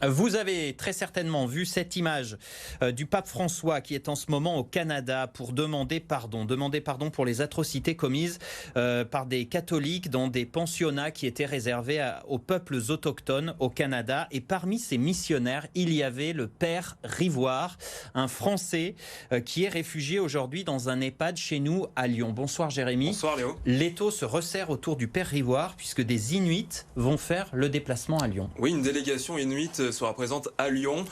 Vous avez très certainement vu cette image du pape François qui est en ce moment au Canada pour demander pardon pour les atrocités commises par des catholiques dans des pensionnats qui étaient réservés aux peuples autochtones au Canada. Et parmi ces missionnaires, il y avait le père Rivoire, un Français qui est réfugié aujourd'hui dans un EHPAD chez nous à Lyon. Bonsoir Jérémy. Bonsoir Léo. L'étau se resserre autour du père Rivoire puisque des Inuits vont faire le déplacement à Lyon. Oui, une délégation inuite sera présente à Lyon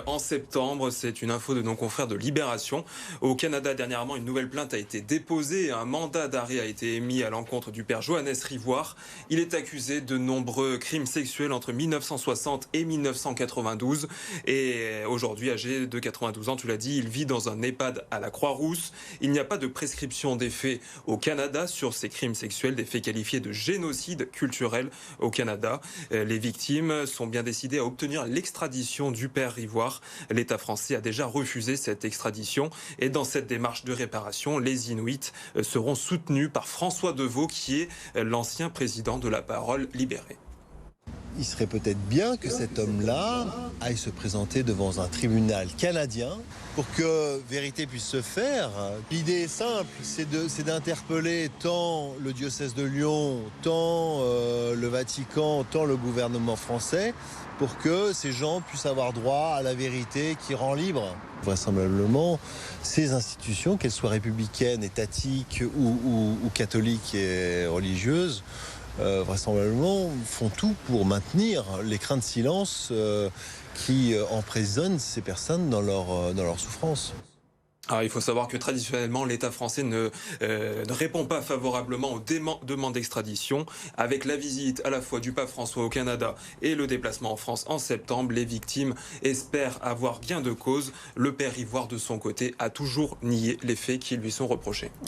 en septembre. C'est une info de nos confrères de Libération. Au Canada, dernièrement, une nouvelle plainte a été déposée. Un mandat d'arrêt a été émis à l'encontre du père Johannes Rivoire. Il est accusé de nombreux crimes sexuels entre 1960 et 1992. Et aujourd'hui, âgé de 92 ans, tu l'as dit, il vit dans un EHPAD à la Croix-Rousse. Il n'y a pas de prescription des faits au Canada sur ces crimes sexuels, des faits qualifiés de génocide culturel au Canada. Les victimes sont bien décidées à obtenir l'extradition du père Rivoire. L'État français a déjà refusé cette extradition. Et dans cette démarche de réparation, les Inuits seront soutenus par François Deveau, qui est l'ancien président de La Parole libérée. Il serait peut-être bien que cet homme-là aille se présenter devant un tribunal canadien pour que vérité puisse se faire. L'idée est simple, c'est d'interpeller tant le diocèse de Lyon, tant le Vatican, tant le gouvernement français pour que ces gens puissent avoir droit à la vérité qui rend libre. Vraisemblablement, ces institutions, qu'elles soient républicaines, étatiques ou catholiques et religieuses, vraisemblablement font tout pour maintenir les craintes de silence qui emprisonnent ces personnes dans leur souffrance. Alors, il faut savoir que traditionnellement, l'État français ne répond pas favorablement aux demandes d'extradition. Avec la visite à la fois du pape François au Canada et le déplacement en France en septembre, les victimes espèrent avoir gain de cause. Le père Rivoire, de son côté, a toujours nié les faits qui lui sont reprochés.